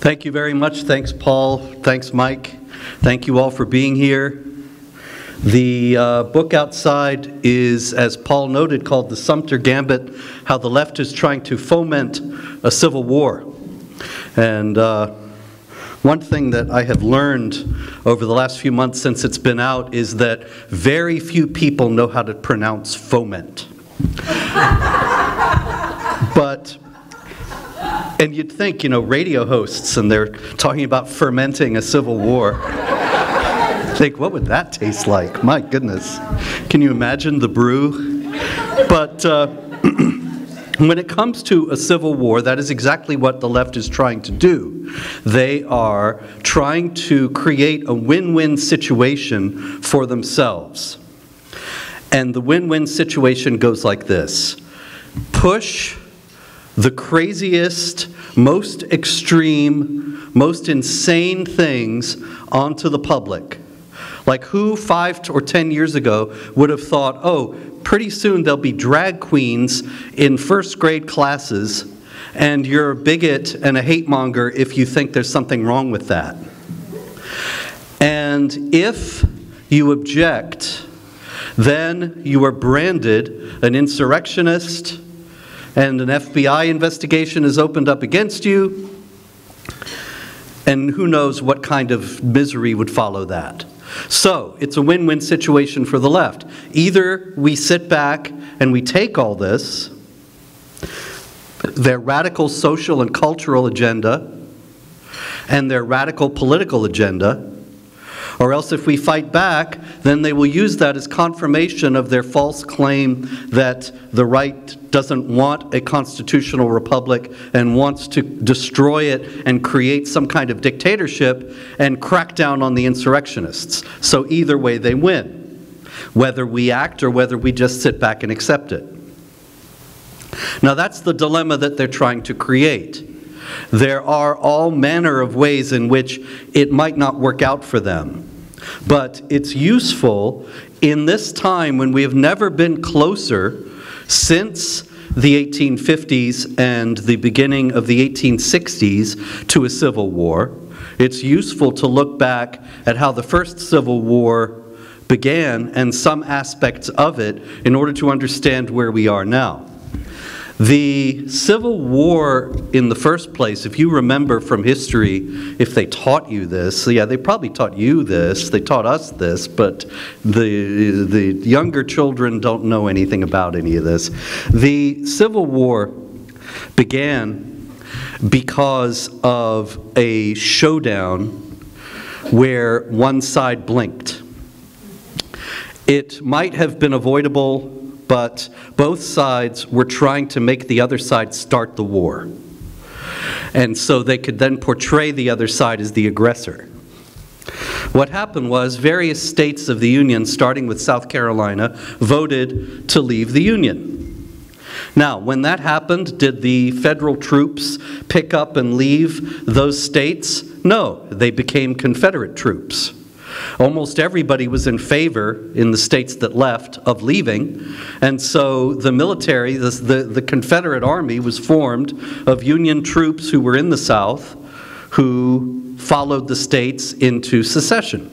Thank you very much. Thanks, Paul. Thanks, Mike. Thank you all for being here. The book outside is, as Paul noted, called The Sumter Gambit, How the Left is Trying to Foment a Civil War. And one thing that I have learned over the last few months since it's been out is that very few people know how to pronounce foment. And you'd think, you know, radio hosts, and they're talking about fermenting a civil war. Think, what would that taste like? My goodness. Can you imagine the brew? But when it comes to a civil war, that is exactly what the left is trying to do. They are trying to create a win-win situation for themselves. And the win-win situation goes like this. Push the craziest, most extreme, most insane things onto the public. Like who 5 or 10 years ago would have thought, oh, pretty soon there'll be drag queens in first grade classes, and you're a bigot and a hate monger if you think there's something wrong with that. And if you object, then you are branded an insurrectionist, and an FBI investigation is opened up against you, and who knows what kind of misery would follow that. So it's a win-win situation for the left. Either we sit back and we take all this, their radical social and cultural agenda, and their radical political agenda, or else if we fight back, then they will use that as confirmation of their false claim that the right doesn't want a constitutional republic and wants to destroy it and create some kind of dictatorship and crack down on the insurrectionists. So either way they win, whether we act or whether we just sit back and accept it. Now that's the dilemma that they're trying to create. There are all manner of ways in which it might not work out for them. But it's useful in this time when we have never been closer since the 1850s and the beginning of the 1860s to a civil war. It's useful to look back at how the first Civil War began and some aspects of it in order to understand where we are now. The Civil War in the first place, if you remember from history, if they taught you this, yeah, they probably taught you this, they taught us this, but the younger children don't know anything about any of this. The Civil War began because of a showdown where one side blinked. It might have been avoidable, but both sides were trying to make the other side start the war. And so they could then portray the other side as the aggressor. What happened was various states of the Union, starting with South Carolina, voted to leave the Union. Now, when that happened, did the federal troops pick up and leave those states? No, they became Confederate troops. Almost everybody was in favor, in the states that left, of leaving, and so the military, the Confederate Army, was formed of Union troops who were in the South, who followed the states into secession.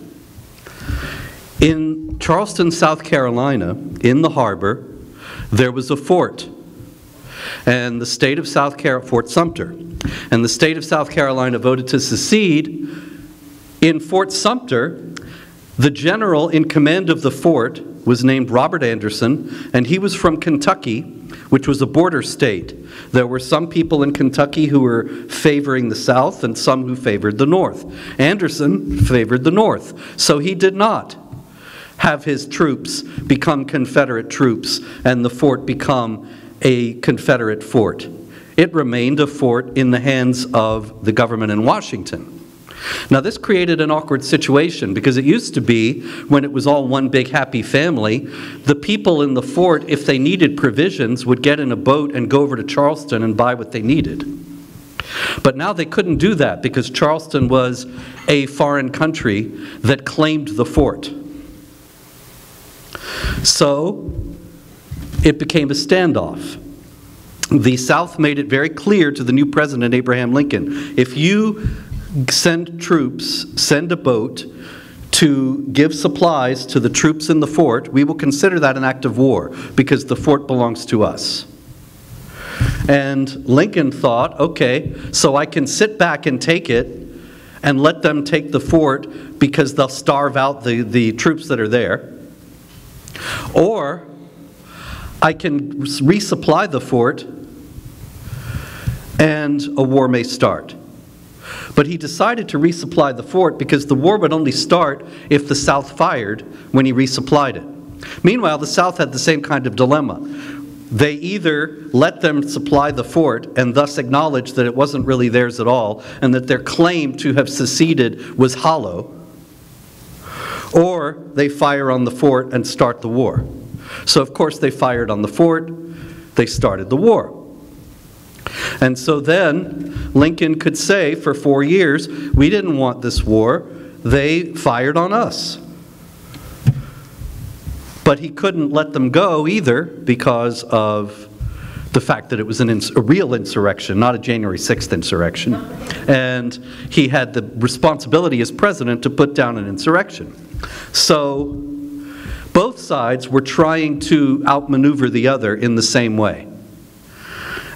In Charleston, South Carolina, in the harbor, there was a fort, and the state of South Carolina, Fort Sumter, and the state of South Carolina voted to secede. In Fort Sumter, the general in command of the fort was named Robert Anderson, and he was from Kentucky, which was a border state. There were some people in Kentucky who were favoring the South and some who favored the North. Anderson favored the North, so he did not have his troops become Confederate troops and the fort become a Confederate fort. It remained a fort in the hands of the government in Washington. Now this created an awkward situation because it used to be, when it was all one big happy family, the people in the fort, if they needed provisions, would get in a boat and go over to Charleston and buy what they needed. But now they couldn't do that because Charleston was a foreign country that claimed the fort. So it became a standoff. The South made it very clear to the new president, Abraham Lincoln, if you send troops, send a boat to give supplies to the troops in the fort, we will consider that an act of war because the fort belongs to us. And Lincoln thought, okay, so I can sit back and take it and let them take the fort because they'll starve out the troops that are there. Or I can resupply the fort and a war may start. But he decided to resupply the fort because the war would only start if the South fired when he resupplied it. Meanwhile, the South had the same kind of dilemma. They either let them supply the fort and thus acknowledge that it wasn't really theirs at all and that their claim to have seceded was hollow, or they fire on the fort and start the war. So of course they fired on the fort, they started the war. And so then Lincoln could say for 4 years, we didn't want this war, they fired on us. But he couldn't let them go either because of the fact that it was a real insurrection, not a January 6th insurrection. And he had the responsibility as president to put down an insurrection. So both sides were trying to outmaneuver the other in the same way.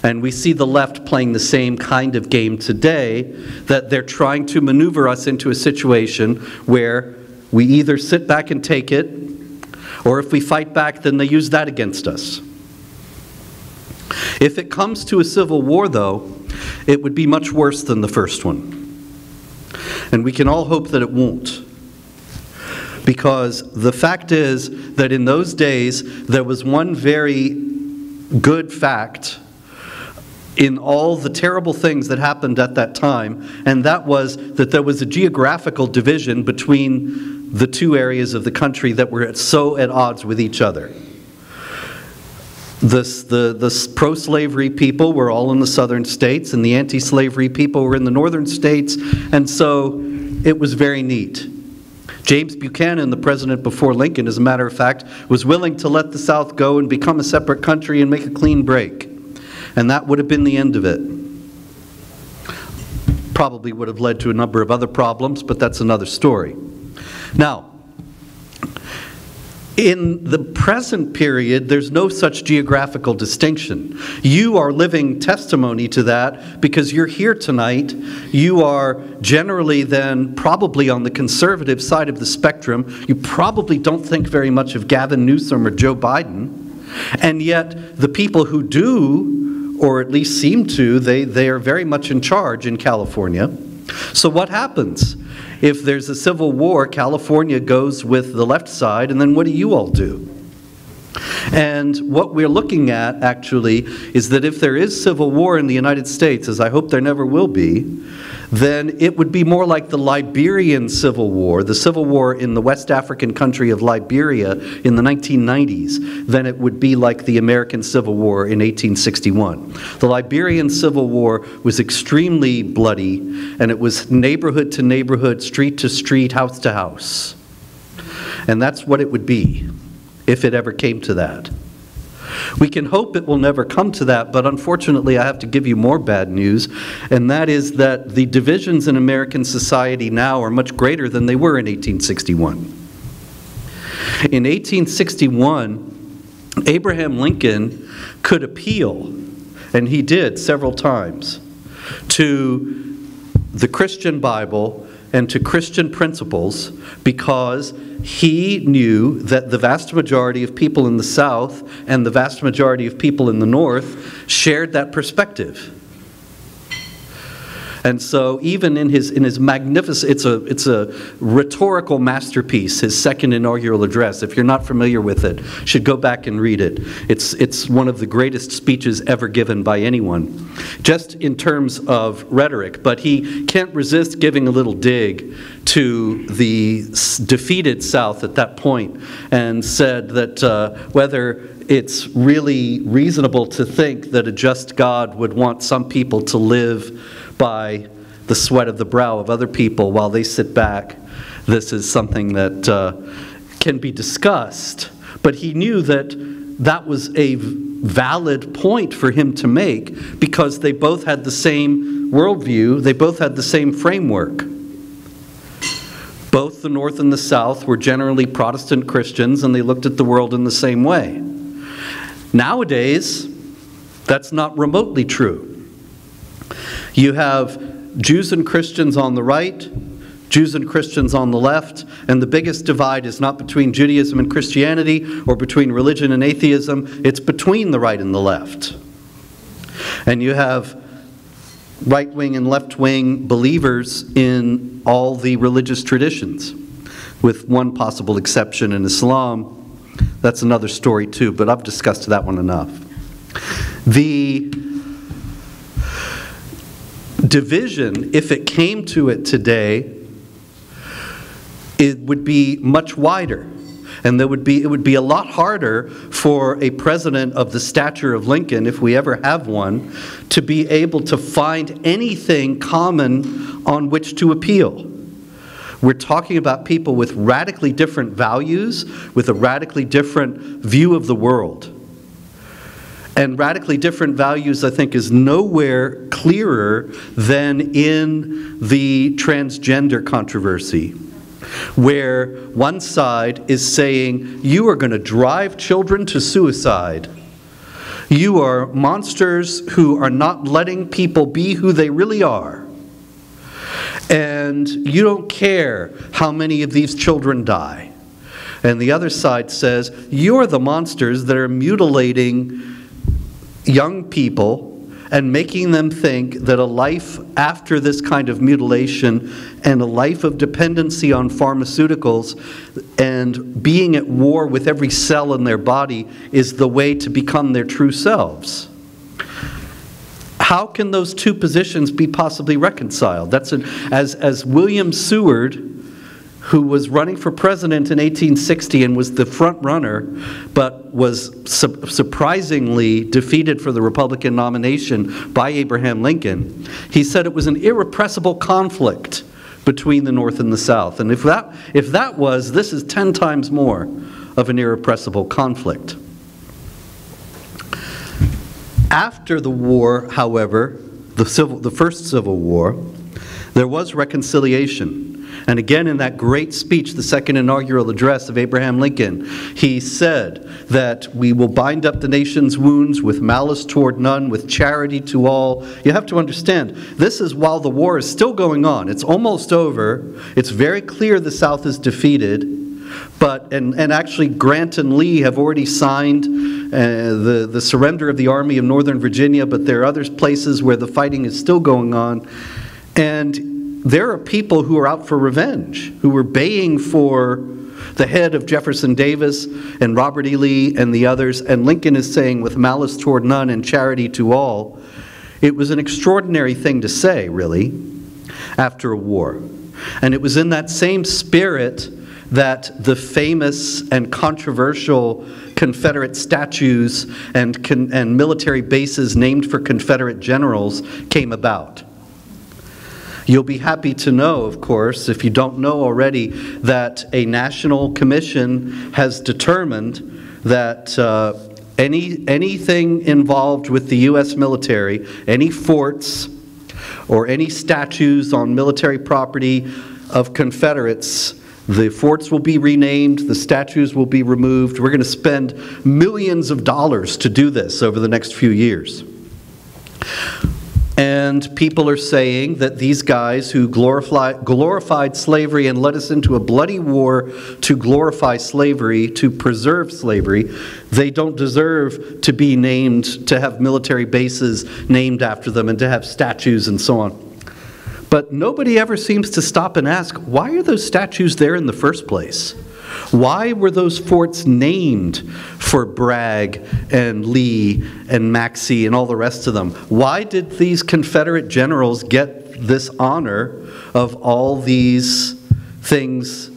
And we see the left playing the same kind of game today, that they're trying to maneuver us into a situation where we either sit back and take it, or if we fight back, then they use that against us. If it comes to a civil war, though, it would be much worse than the first one. And we can all hope that it won't. Because the fact is that in those days, there was one very good fact in all the terrible things that happened at that time, and that was that there was a geographical division between the two areas of the country that were so at odds with each other. The pro-slavery people were all in the southern states, and the anti-slavery people were in the northern states, and so it was very neat. James Buchanan, the president before Lincoln, as a matter of fact, was willing to let the South go and become a separate country and make a clean break. And that would have been the end of it. Probably would have led to a number of other problems, but that's another story. Now, in the present period, there's no such geographical distinction. You are living testimony to that because you're here tonight. You are generally then probably on the conservative side of the spectrum. You probably don't think very much of Gavin Newsom or Joe Biden. And yet, the people who do, or at least seem to, they are very much in charge in California. So what happens? If there's a civil war, California goes with the left side, and then what do you all do? And what we're looking at, actually, is that if there is civil war in the United States, as I hope there never will be, then it would be more like the Liberian Civil War, the civil war in the West African country of Liberia in the 1990s, than it would be like the American Civil War in 1861. The Liberian Civil War was extremely bloody, and it was neighborhood to neighborhood, street to street, house to house. And that's what it would be if it ever came to that. We can hope it will never come to that, but unfortunately I have to give you more bad news, and that is that the divisions in American society now are much greater than they were in 1861. In 1861, Abraham Lincoln could appeal, and he did several times, to the Christian Bible and to Christian principles because he knew that the vast majority of people in the South and the vast majority of people in the North shared that perspective. And so even in his magnificent, it's a rhetorical masterpiece, his second inaugural address. If you're not familiar with it, you should go back and read it. It's one of the greatest speeches ever given by anyone, just in terms of rhetoric. But he can't resist giving a little dig to the defeated South at that point and said that whether it's really reasonable to think that a just God would want some people to live by the sweat of the brow of other people while they sit back. This is something that can be discussed. But he knew that that was a valid point for him to make because they both had the same worldview, they both had the same framework. Both the North and the South were generally Protestant Christians, and they looked at the world in the same way. Nowadays, that's not remotely true. You have Jews and Christians on the right, Jews and Christians on the left, and the biggest divide is not between Judaism and Christianity or between religion and atheism, it's between the right and the left. And you have right-wing and left-wing believers in all the religious traditions, with one possible exception in Islam. That's another story too, but I've discussed that one enough. The division, if it came to it today, it would be much wider. And it would be a lot harder for a president of the stature of Lincoln, if we ever have one, to be able to find anything common on which to appeal. We're talking about people with radically different values, with a radically different view of the world. And radically different values, I think, is nowhere clearer than in the transgender controversy, where one side is saying, you are going to drive children to suicide. You are monsters who are not letting people be who they really are. And you don't care how many of these children die. And the other side says, you're the monsters that are mutilating young people and making them think that a life after this kind of mutilation and a life of dependency on pharmaceuticals and being at war with every cell in their body is the way to become their true selves. How can those two positions be possibly reconciled? As William Seward, who was running for president in 1860 and was the front runner, but was surprisingly defeated for the Republican nomination by Abraham Lincoln, he said it was an irrepressible conflict between the North and the South. And if that was, this is 10 times more of an irrepressible conflict. After the war, however, the first Civil War, there was reconciliation. And again, in that great speech, the second inaugural address of Abraham Lincoln, he said that we will bind up the nation's wounds with malice toward none, with charity to all. You have to understand, this is while the war is still going on. It's almost over. It's very clear the South is defeated. And actually Grant and Lee have already signed the surrender of the Army of Northern Virginia, but there are other places where the fighting is still going on. And there are people who are out for revenge, who were baying for the head of Jefferson Davis and Robert E. Lee and the others, and Lincoln is saying, with malice toward none and charity to all. It was an extraordinary thing to say, really, after a war. And it was in that same spirit that the famous and controversial Confederate statues and military bases named for Confederate generals came about. You'll be happy to know, of course, if you don't know already, that a national commission has determined that anything involved with the U.S. military, any forts or any statues on military property of Confederates, the forts will be renamed, the statues will be removed. We're going to spend millions of dollars to do this over the next few years. And people are saying that these guys who glorified slavery and led us into a bloody war to glorify slavery, to preserve slavery, they don't deserve to be named, to have military bases named after them and to have statues and so on. But nobody ever seems to stop and ask, why are those statues there in the first place? Why were those forts named for Bragg and Lee and Maxey and all the rest of them? Why did these Confederate generals get this honor of all these things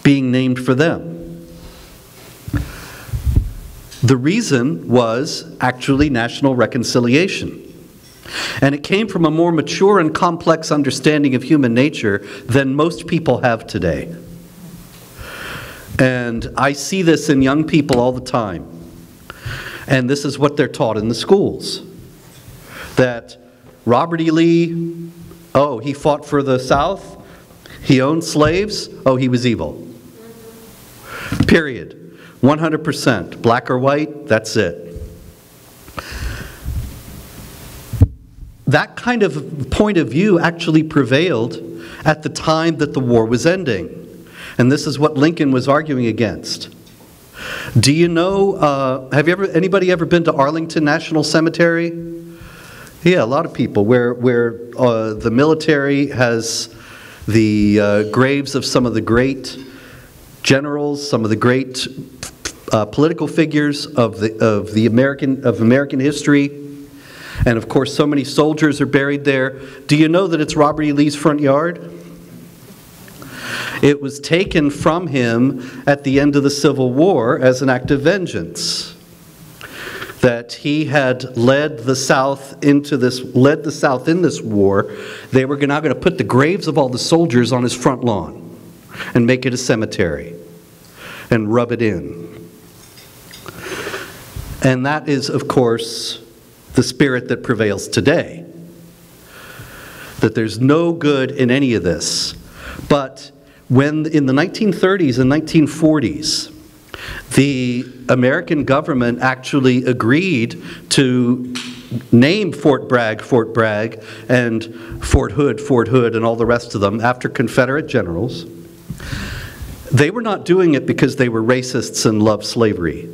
being named for them? The reason was actually national reconciliation. And it came from a more mature and complex understanding of human nature than most people have today. And I see this in young people all the time. And this is what they're taught in the schools. That Robert E. Lee, oh, he fought for the South, he owned slaves, oh, he was evil. Period. 100%. Black or white, that's it. That kind of point of view actually prevailed at the time that the war was ending. And this is what Lincoln was arguing against. Do you know, anybody ever been to Arlington National Cemetery? Yeah, a lot of people, where the military has the graves of some of the great generals, some of the great political figures of American history, and of course so many soldiers are buried there. Do you know that it's Robert E. Lee's front yard? It was taken from him at the end of the Civil War as an act of vengeance. That he had led the South in this war. They were now going to put the graves of all the soldiers on his front lawn and make it a cemetery and rub it in. And that is, of course, the spirit that prevails today. That there's no good in any of this. But when in the 1930s and 1940s, the American government actually agreed to name Fort Bragg, and Fort Hood, and all the rest of them after Confederate generals. They were not doing it because they were racists and loved slavery.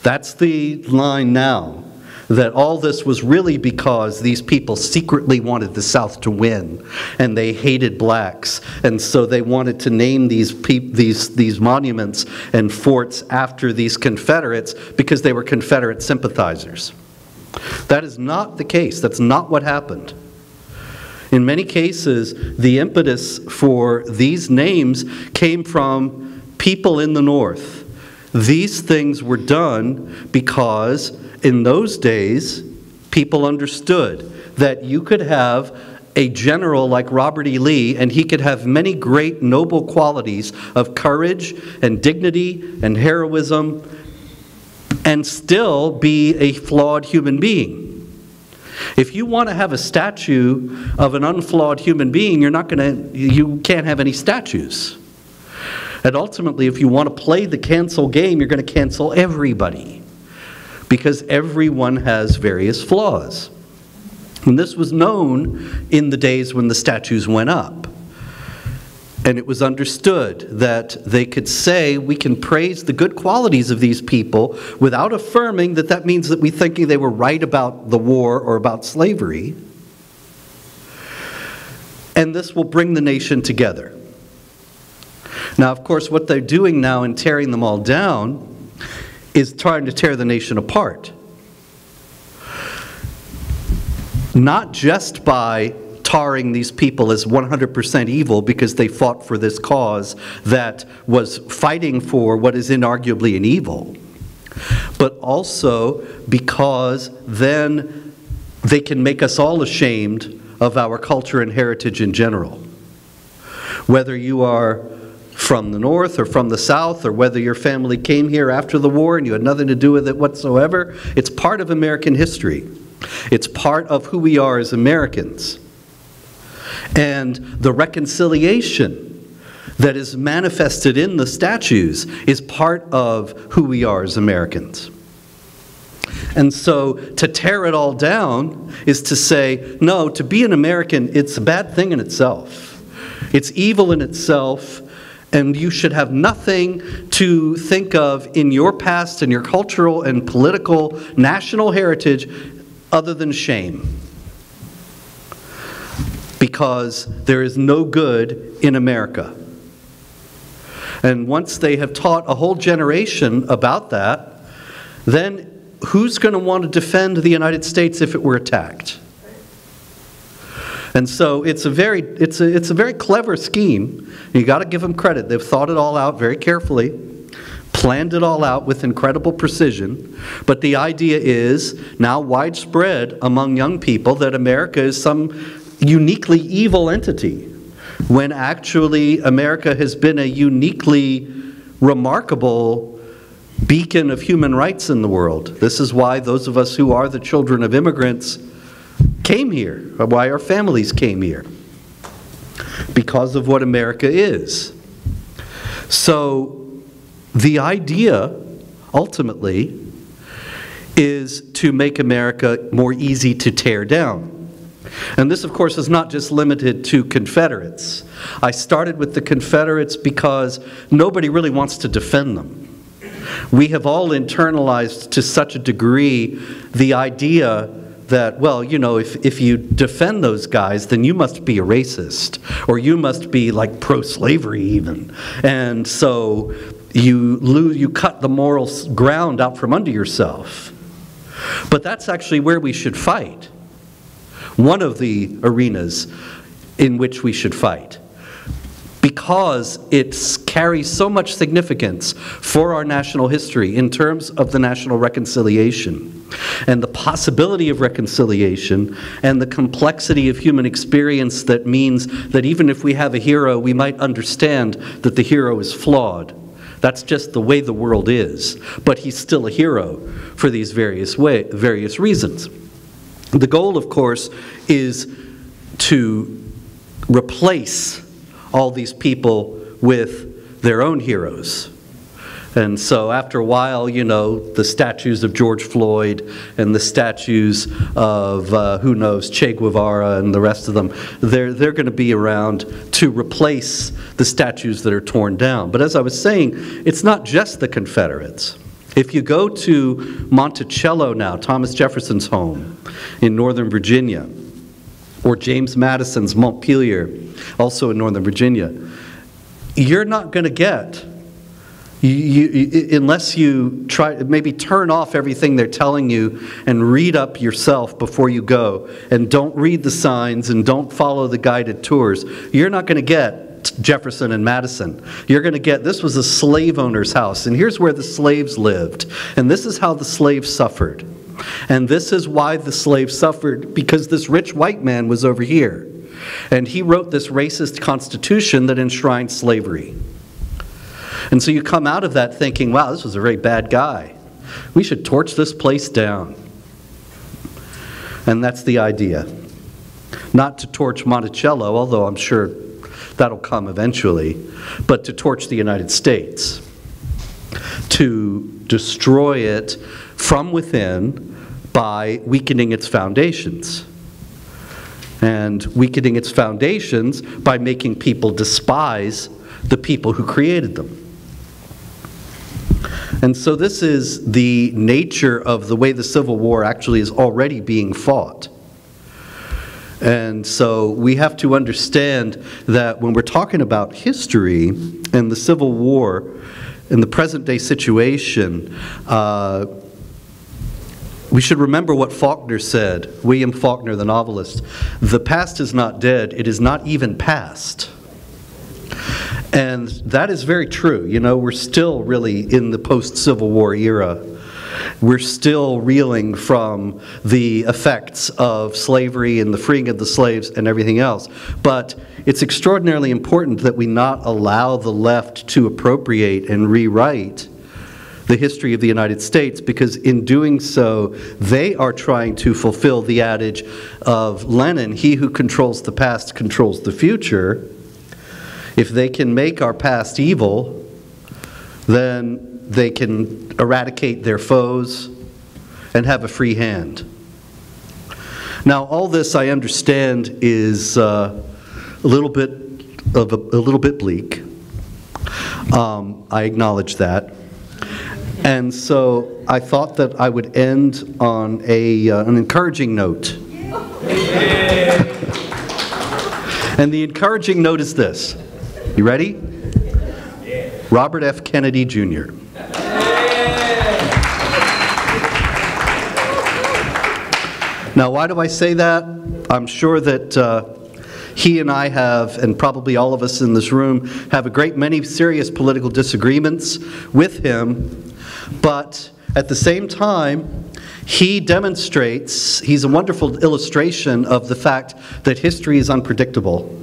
That's the line now, that all this was really because these people secretly wanted the South to win, and they hated blacks, and so they wanted to name these monuments and forts after these Confederates because they were Confederate sympathizers. That is not the case. That's not what happened. In many cases, the impetus for these names came from people in the North. These things were done because in those days, people understood that you could have a general like Robert E. Lee, and he could have many great noble qualities of courage and dignity and heroism, and still be a flawed human being. If you want to have a statue of an unflawed human being, you can't have any statues. And ultimately, if you want to play the cancel game, you're going to cancel everybody, because everyone has various flaws. And this was known in the days when the statues went up. And it was understood that they could say, we can praise the good qualities of these people without affirming that that means that we think they were right about the war or about slavery. And this will bring the nation together. Now, of course, what they're doing now in tearing them all down is trying to tear the nation apart. Not just by tarring these people as 100% evil because they fought for this cause that was fighting for what is inarguably an evil, but also because then they can make us all ashamed of our culture and heritage in general. Whether you are from the North or from the South, or whether your family came here after the war and you had nothing to do with it whatsoever, it's part of American history. It's part of who we are as Americans. And the reconciliation that is manifested in the statues is part of who we are as Americans. And so to tear it all down is to say, no, to be an American, it's a bad thing in itself. It's evil in itself, and you should have nothing to think of in your past and your cultural and political national heritage other than shame. Because there is no good in America. And once they have taught a whole generation about that, then who's going to want to defend the United States if it were attacked? And so it's a very clever scheme. You got to give them credit. They've thought it all out very carefully, planned it all out with incredible precision. But the idea is now widespread among young people that America is some uniquely evil entity, when actually America has been a uniquely remarkable beacon of human rights in the world. This is why those of us who are the children of immigrants came here, why our families came here, because of what America is. So the idea, ultimately, is to make America more easy to tear down. And this, of course, is not just limited to Confederates. I started with the Confederates because nobody really wants to defend them. We have all internalized to such a degree the idea that, well, you know, if you defend those guys, then you must be a racist, or you must be like pro-slavery even. And so you cut the moral ground out from under yourself. But that's actually where we should fight. One of the arenas in which we should fight, because it carries so much significance for our national history in terms of the national reconciliation and the possibility of reconciliation and the complexity of human experience that means that even if we have a hero, we might understand that the hero is flawed. That's just the way the world is. But he's still a hero for these various reasons. The goal, of course, is to replace all these people with their own heroes. And so after a while, you know, the statues of George Floyd and the statues of, who knows, Che Guevara and the rest of them, they're going to be around to replace the statues that are torn down. But as I was saying, it's not just the Confederates. If you go to Monticello now, Thomas Jefferson's home in Northern Virginia, or James Madison's Montpelier, also in Northern Virginia, you're not going to get, unless you try, maybe turn off everything they're telling you and read up yourself before you go, and don't read the signs and don't follow the guided tours, you're not going to get Jefferson and Madison. You're going to get, this was a slave owner's house, and here's where the slaves lived, and this is how the slaves suffered. And this is why the slaves suffered, because this rich white man was over here. And he wrote this racist constitution that enshrined slavery. And so you come out of that thinking, wow, this was a very bad guy. We should torch this place down. And that's the idea. Not to torch Monticello, although I'm sure that'll come eventually, but to torch the United States. To destroy it from within by weakening its foundations. And weakening its foundations by making people despise the people who created them. And so this is the nature of the way the Civil War actually is already being fought. And so we have to understand that when we're talking about history and the Civil War in the present day situation, we should remember what Faulkner said, William Faulkner, the novelist. The past is not dead, it is not even past. And that is very true. You know, we're still really in the post-Civil War era. We're still reeling from the effects of slavery and the freeing of the slaves and everything else. But it's extraordinarily important that we not allow the left to appropriate and rewrite the history of the United States, because in doing so, they are trying to fulfill the adage of Lenin, he who controls the past controls the future. If they can make our past evil, then they can eradicate their foes and have a free hand. Now, all this, I understand, is a little bit bleak. I acknowledge that. And so I thought that I would end on an encouraging note. And the encouraging note is this. You ready? Robert F. Kennedy, Jr. Now, why do I say that? I'm sure that he and I have, and probably all of us in this room, have a great many serious political disagreements with him. But at the same time, he demonstrates, he's a wonderful illustration of the fact that history is unpredictable.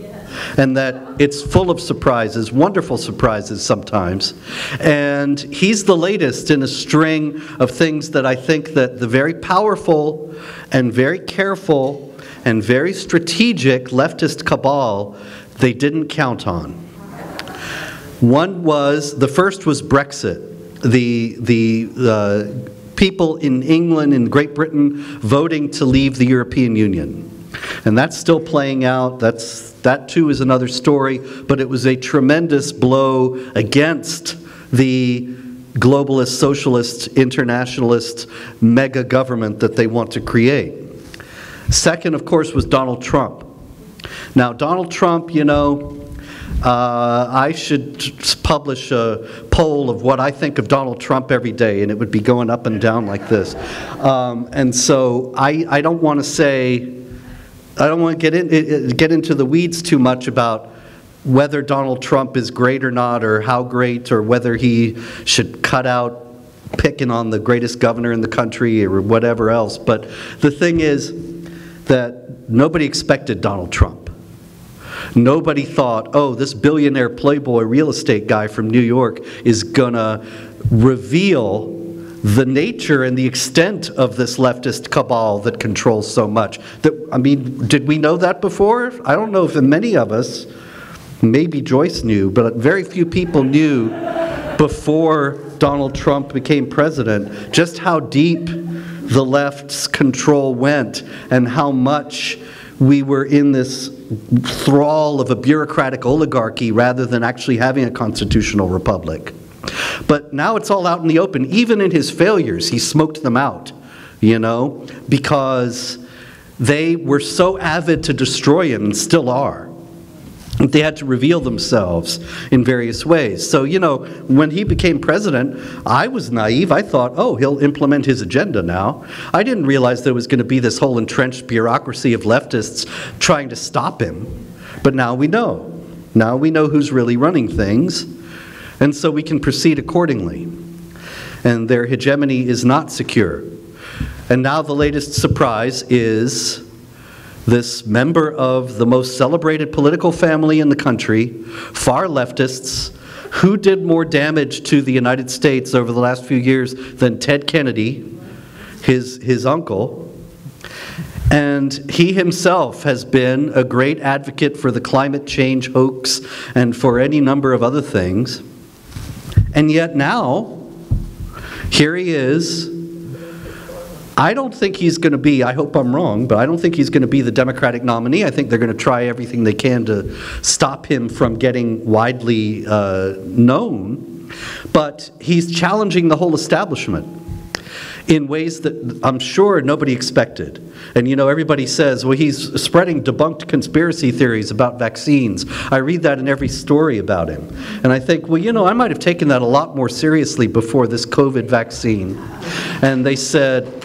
and that it's full of surprises, wonderful surprises sometimes. And he's the latest in a string of things that I think that the very powerful and very careful and very strategic leftist cabal, they didn't count on. The first was Brexit. The people in England and Great Britain voting to leave the European Union. And that's still playing out. That too is another story, but it was a tremendous blow against the globalist, socialist, internationalist mega government that they want to create. Second, of course, was Donald Trump. Now, Donald Trump, you know, I should publish a poll of what I think of Donald Trump every day, and it would be going up and down like this. And so I don't want to say, I don't want to get into the weeds too much about whether Donald Trump is great or not, or how great, or whether he should cut out picking on the greatest governor in the country or whatever else. But the thing is that nobody expected Donald Trump. Nobody thought, oh, this billionaire playboy real estate guy from New York is gonna reveal the nature and the extent of this leftist cabal that controls so much. I mean, did we know that before? I don't know if many of us, maybe Joyce knew, but very few people knew before Donald Trump became president just how deep the left's control went and how much we were in this thrall of a bureaucratic oligarchy rather than actually having a constitutional republic. But now it's all out in the open. Even in his failures, he smoked them out, you know, because they were so avid to destroy him, and still are. They had to reveal themselves in various ways. So, you know, when he became president, I was naive. I thought, oh, he'll implement his agenda now. I didn't realize there was going to be this whole entrenched bureaucracy of leftists trying to stop him. But now we know. Now we know who's really running things. And so we can proceed accordingly. And their hegemony is not secure. And now the latest surprise is this member of the most celebrated political family in the country, far leftists, who did more damage to the United States over the last few years than Ted Kennedy, his uncle. And he himself has been a great advocate for the climate change hoax and for any number of other things. And yet now, here he is. I don't think he's going to be, I hope I'm wrong, but I don't think he's going to be the Democratic nominee. I think they're going to try everything they can to stop him from getting widely known. But he's challenging the whole establishment in ways that I'm sure nobody expected. And you know, everybody says, well, he's spreading debunked conspiracy theories about vaccines. I read that in every story about him. And I think, well, you know, I might have taken that a lot more seriously before this COVID vaccine. And they said,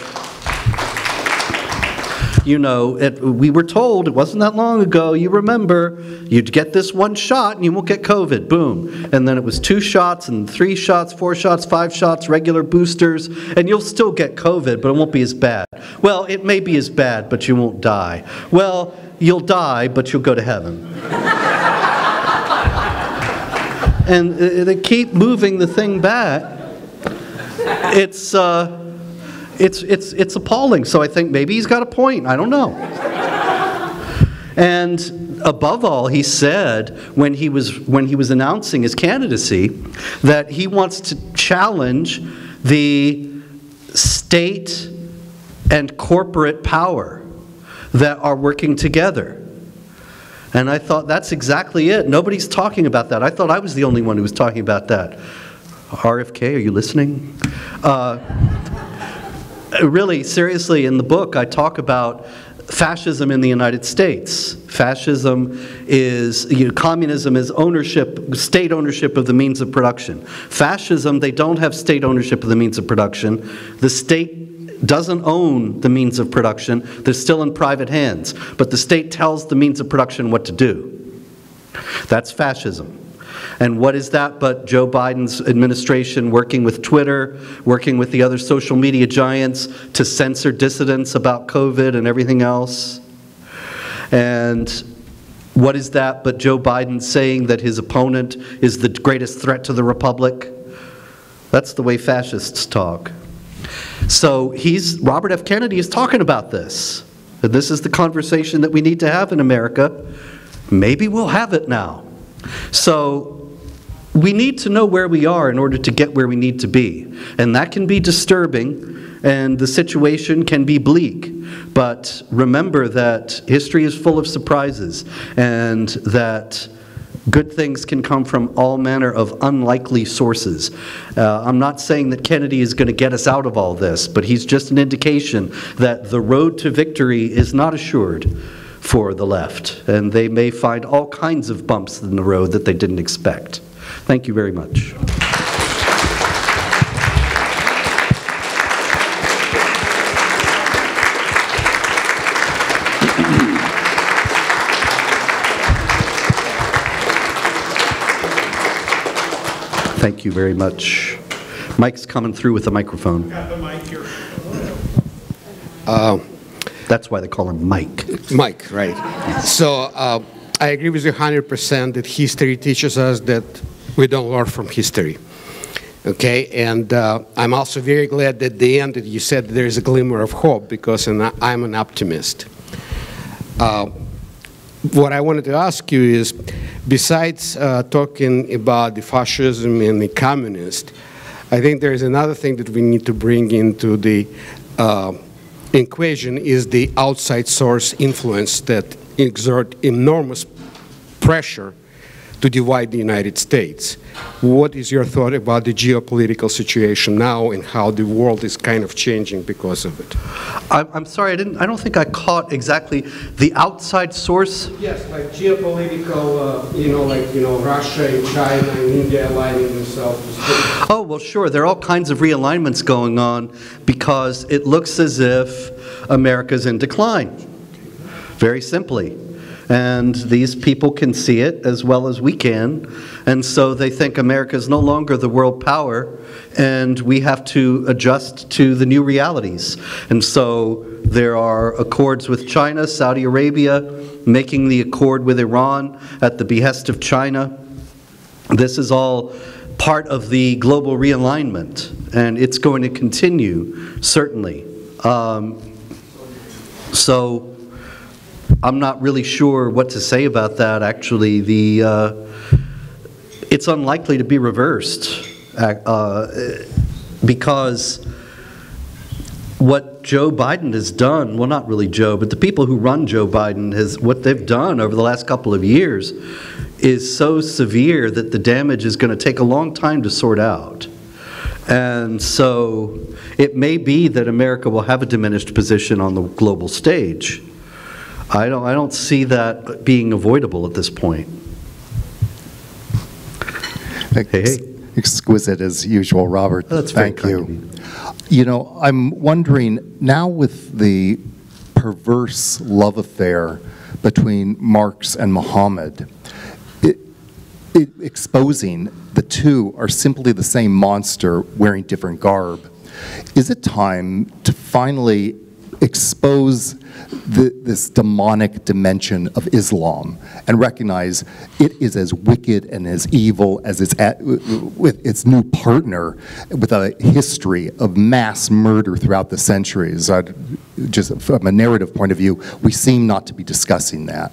you know, we were told, it wasn't that long ago, you remember, you'd get this one shot and you won't get COVID, boom. And then it was 2 shots and 3 shots, 4 shots, 5 shots, regular boosters, and you'll still get COVID, but it won't be as bad. Well, it may be as bad, but you won't die. Well, you'll die, but you'll go to heaven. And they keep moving the thing back. It's appalling. So I think maybe he's got a point. I don't know. And above all, he said when he was announcing his candidacy that he wants to challenge the state and corporate power that are working together. And I thought, that's exactly it. Nobody's talking about that. I thought I was the only one who was talking about that. RFK, are you listening? Really, seriously, in the book, I talk about fascism in the United States. Fascism is, communism is ownership, state ownership of the means of production. Fascism, they don't have state ownership of the means of production. The state doesn't own the means of production. They're still in private hands. But the state tells the means of production what to do. That's fascism. And what is that but Joe Biden's administration working with Twitter, working with the other social media giants to censor dissidents about COVID and everything else? And What is that but Joe Biden saying that his opponent is the greatest threat to the republic? That's the way fascists talk. So Robert F. Kennedy is talking about this. And this is the conversation that we need to have in America. Maybe we'll have it now. So we need to know where we are in order to get where we need to be. And that can be disturbing, and the situation can be bleak. But remember that history is full of surprises, and that good things can come from all manner of unlikely sources. I'm not saying that Kennedy is going to get us out of all this, but he's just an indication that the road to victory is not assured for the left, and they may find all kinds of bumps in the road that they didn't expect. Thank you very much. Thank you very much. Mike's coming through with the microphone. Got the mic here. That's why they call him Mike. Mike, right. So I agree with you 100% that history teaches us that we don't learn from history. Okay, and I'm also very glad that at the end that you said there is a glimmer of hope, because I'm an optimist. What I wanted to ask you is, besides talking about the fascism and the communist, I think there is another thing that we need to bring into the equation is the outside source influence that exert enormous pressure to divide the United States. What is your thought about the geopolitical situation now and how the world is kind of changing because of it? I'm sorry, I don't think I caught exactly the outside source. Yes, like geopolitical, Russia and China and India aligning themselves. Oh, well, sure. There are all kinds of realignments going on because it looks as if America's in decline, very simply. And these people can see it as well as we can, and so they think America is no longer the world power, and we have to adjust to the new realities. And so there are accords with China, Saudi Arabia, making the accord with Iran at the behest of China. This is all part of the global realignment, and it's going to continue, certainly. So I'm not really sure what to say about that, actually. It's unlikely to be reversed because what Joe Biden has done, well, not really Joe, but the people who run Joe Biden, what they've done over the last couple of years is so severe that the damage is going to take a long time to sort out. And so it may be that America will have a diminished position on the global stage. I don't see that being avoidable at this point. Hey. Exquisite as usual, Robert. That's very kind of you. You know, I'm wondering, now with the perverse love affair between Marx and Muhammad, exposing the two are simply the same monster wearing different garb, is it time to finally expose this demonic dimension of Islam and recognize it is as wicked and as evil as with its new partner, with a history of mass murder throughout the centuries? Just from a narrative point of view, we seem not to be discussing that.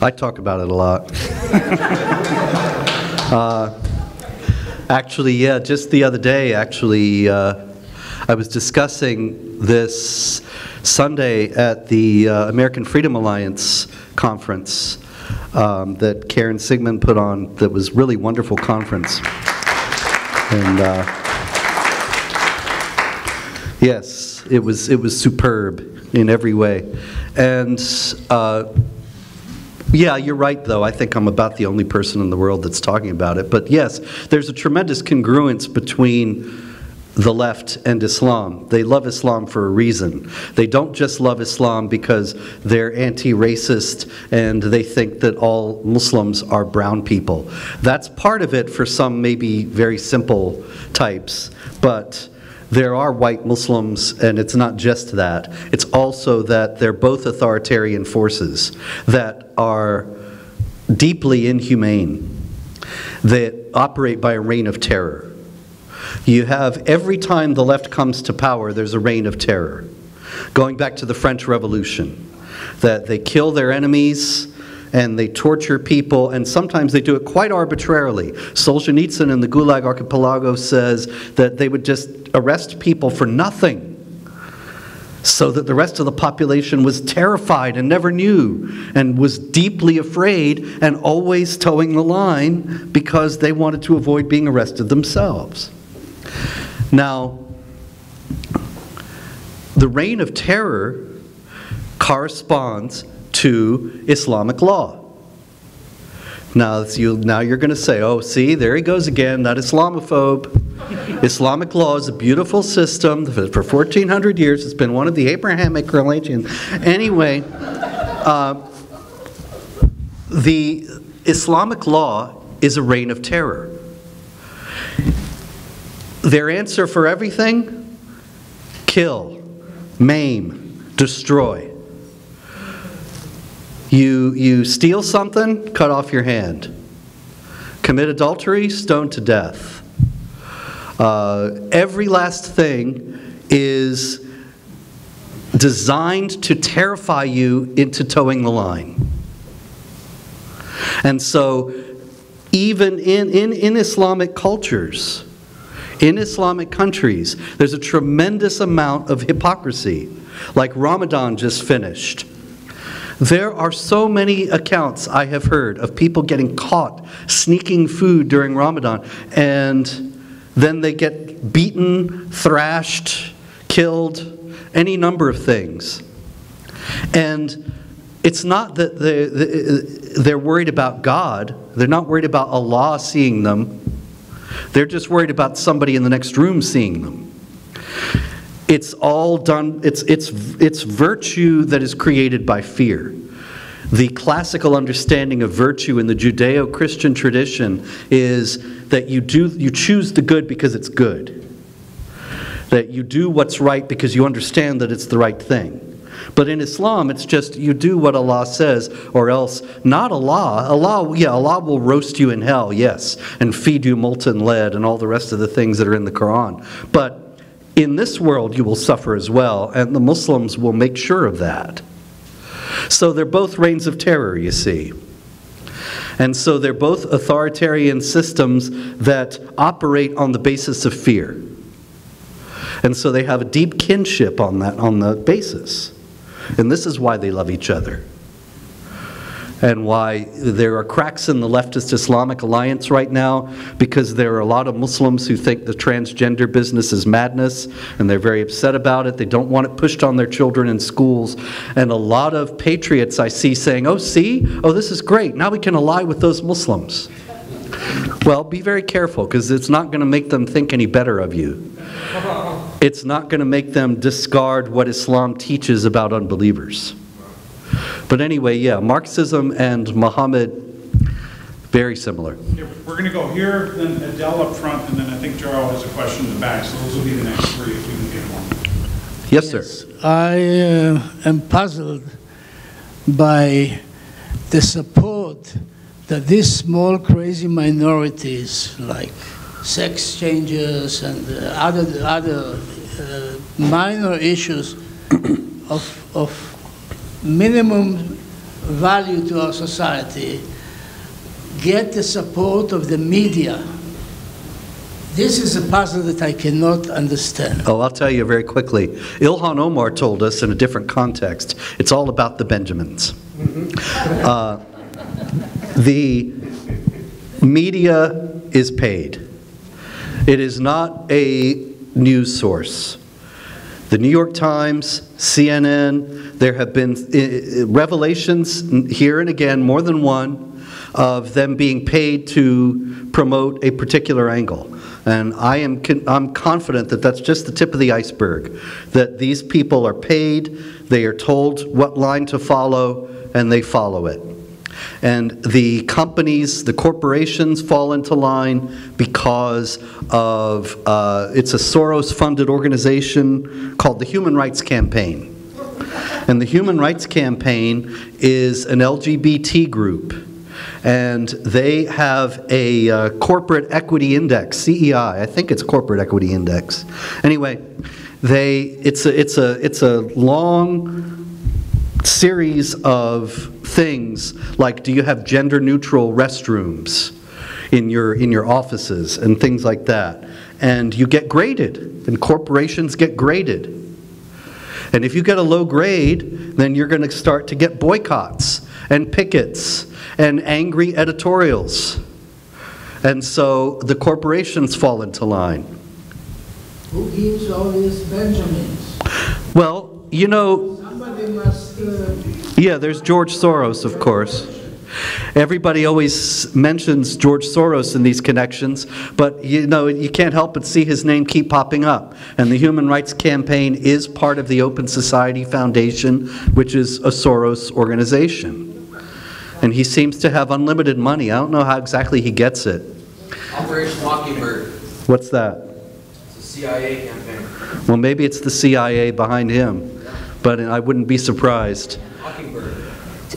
I talk about it a lot. Actually, yeah, just the other day, I was discussing this Sunday at the American Freedom Alliance conference that Karen Sigmund put on. That was really wonderful conference. And yes, it was superb in every way. And yeah, you're right, though. I think I'm about the only person in the world that's talking about it. But yes, there's a tremendous congruence between the left and Islam. They love Islam for a reason. They don't just love Islam because they're anti-racist and they think that all Muslims are brown people. That's part of it for some maybe very simple types, but there are white Muslims, and it's not just that. It's also that they're both authoritarian forces that are deeply inhumane, that operate by a reign of terror. You have, every time the left comes to power, there's a reign of terror. Going back to the French Revolution, that they kill their enemies and they torture people, and sometimes they do it quite arbitrarily. Solzhenitsyn in the Gulag Archipelago says that they would just arrest people for nothing, so that the rest of the population was terrified and never knew, and was deeply afraid and always towing the line because they wanted to avoid being arrested themselves. Now, the reign of terror corresponds to Islamic law. Now you're going to say, oh, see, there he goes again, that Islamophobe. Islamic law is a beautiful system. For 1,400 years, it's been one of the Abrahamic religions. Anyway, the Islamic law is a reign of terror. Their answer for everything? Kill, maim, destroy. You steal something, cut off your hand. Commit adultery, stoned to death. Every last thing is designed to terrify you into towing the line. And so, even in Islamic cultures, in Islamic countries, there's a tremendous amount of hypocrisy. Like Ramadan just finished. There are so many accounts I have heard of people getting caught sneaking food during Ramadan, and then they get beaten, thrashed, killed, any number of things. And it's not that they're worried about God. They're not worried about Allah seeing them. They're just worried about somebody in the next room seeing them. It's all done, it's virtue that is created by fear. The classical understanding of virtue in the Judeo-Christian tradition is that you choose the good because it's good. That you do what's right because you understand that it's the right thing. But in Islam, it's just you do what Allah says, or else not Allah. Allah will roast you in hell, yes, and feed you molten lead and all the rest of the things that are in the Quran. But in this world, you will suffer as well, and the Muslims will make sure of that. So they're both reigns of terror, you see. And so they're both authoritarian systems that operate on the basis of fear. And so they have a deep kinship on the basis. And this is why they love each other. And why there are cracks in the leftist Islamic alliance right now, because there are a lot of Muslims who think the transgender business is madness, and they're very upset about it. They don't want it pushed on their children in schools. And a lot of patriots I see saying, oh, see? Oh, this is great. Now we can ally with those Muslims. Well, be very careful, because it's not going to make them think any better of you. It's not going to make them discard what Islam teaches about unbelievers. But anyway, yeah, Marxism and Muhammad, very similar. Yeah, we're going to go here, then Adele up front, and then I think Jarl has a question in the back, so those will be the next three if we can get one. Yes, sir. I am puzzled by the support that these small crazy minorities like sex changers and other minor issues of minimum value to our society get the support of the media. This is a puzzle that I cannot understand. Oh, I'll tell you very quickly. Ilhan Omar told us in a different context, it's all about the Benjamins. The media is paid. It is not a news source. The New York Times, CNN, there have been revelations here and again, more than one, of them being paid to promote a particular angle. And I'm confident that that's just the tip of the iceberg, that these people are paid, they are told what line to follow, and they follow it. And the companies, the corporations fall into line because of, it's a Soros-funded organization called the Human Rights Campaign. And the Human Rights Campaign is an LGBT group. And they have a corporate equity index, CEI. I think it's corporate equity index. Anyway, it's a long series of things like, do you have gender-neutral restrooms in your offices and things like that? And you get graded, and corporations get graded. And if you get a low grade, then you're going to start to get boycotts and pickets and angry editorials. And so the corporations fall into line. Who gives all these Benjamins? Well, you know, Somebody must... yeah, there's George Soros, of course. Everybody always mentions George Soros in these connections, but you know, you can't help but see his name keep popping up. And the Human Rights Campaign is part of the Open Society Foundation, which is a Soros organization. And he seems to have unlimited money. I don't know how exactly he gets it. Operation Mockingbird. What's that? It's a CIA campaign. Well, maybe it's the CIA behind him, but I wouldn't be surprised. Mockingbird.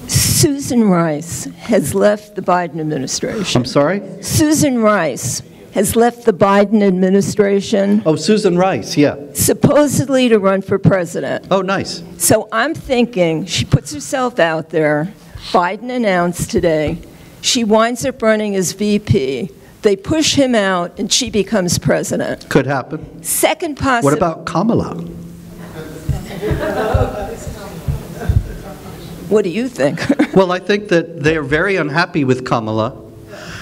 Susan Rice has left the Biden administration. I'm sorry? Susan Rice has left the Biden administration. Oh, Susan Rice, yeah. Supposedly to run for president. Oh, nice. So I'm thinking she puts herself out there. Biden announced today she winds up running as VP. They push him out and she becomes president. Could happen. Second possibility. What about Kamala? What do you think? Well, I think that they are very unhappy with Kamala.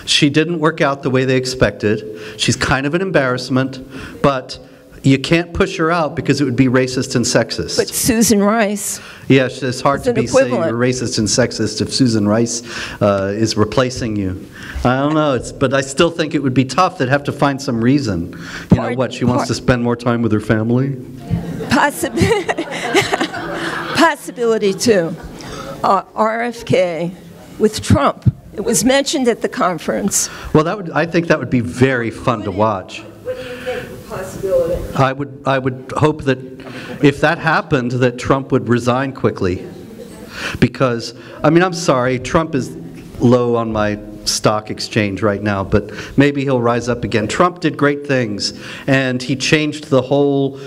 She didn't work out the way they expected. She's kind of an embarrassment, but you can't push her out because it would be racist and sexist. But Susan Rice. Yes, it's hard to be saying you're equivalent. racist and sexist if Susan Rice is replacing you. I don't know, but I still think it would be tough. They'd have to find some reason. You know what, she wants to spend more time with her family? Possibility two. RFK with Trump. It was mentioned at the conference. Well, I think that would be very fun to watch. What do you think of the possibility? I would hope that if that happened, that Trump would resign quickly. Because, I mean, I'm sorry, Trump is low on my stock exchange right now, but maybe he'll rise up again. Trump did great things, and he changed the whole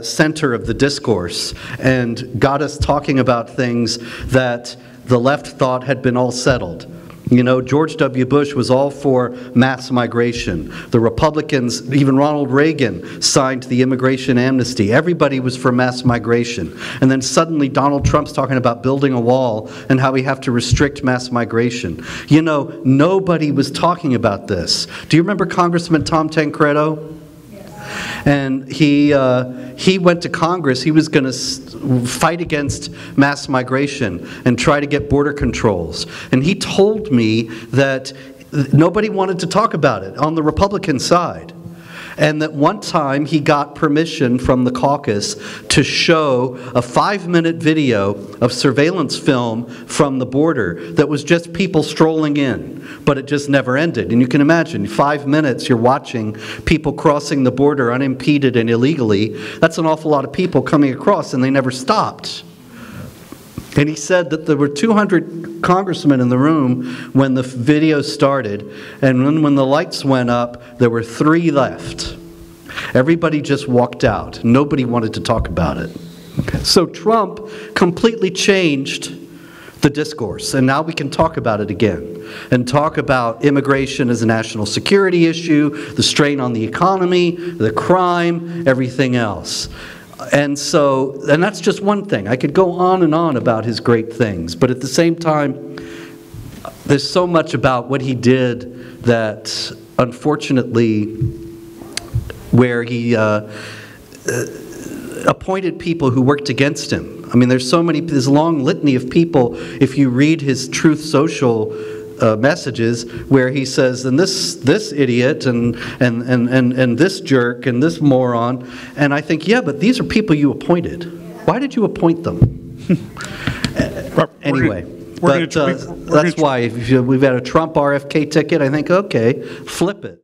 center of the discourse and got us talking about things that the left thought had been all settled. You know, George W. Bush was all for mass migration. The Republicans, even Ronald Reagan, signed the immigration amnesty. Everybody was for mass migration. And then suddenly Donald Trump's talking about building a wall and how we have to restrict mass migration. You know, nobody was talking about this. Do you remember Congressman Tom Tancredo? And he went to Congress. He was going to fight against mass migration and try to get border controls. And he told me that nobody wanted to talk about it on the Republican side. And that one time he got permission from the caucus to show a 5-minute video of surveillance film from the border that was just people strolling in, but it just never ended. And you can imagine, 5 minutes you're watching people crossing the border unimpeded and illegally. That's an awful lot of people coming across, and they never stopped. And he said that there were 200 congressmen in the room when the video started, and when the lights went up, there were 3 left. Everybody just walked out. Nobody wanted to talk about it. So Trump completely changed the discourse, and now we can talk about it again, and talk about immigration as a national security issue, the strain on the economy, the crime, everything else. And that's just one thing. I could go on and on about his great things, but at the same time, there's so much about what he did that, unfortunately, where he appointed people who worked against him. I mean, there's a long litany of people, if you read his Truth Social messages, where he says, and this idiot, and this jerk, and this moron, and I think, yeah, but these are people you appointed. Why did you appoint them? Anyway, But that's why, if we've had a Trump RFK ticket, I think, okay, flip it.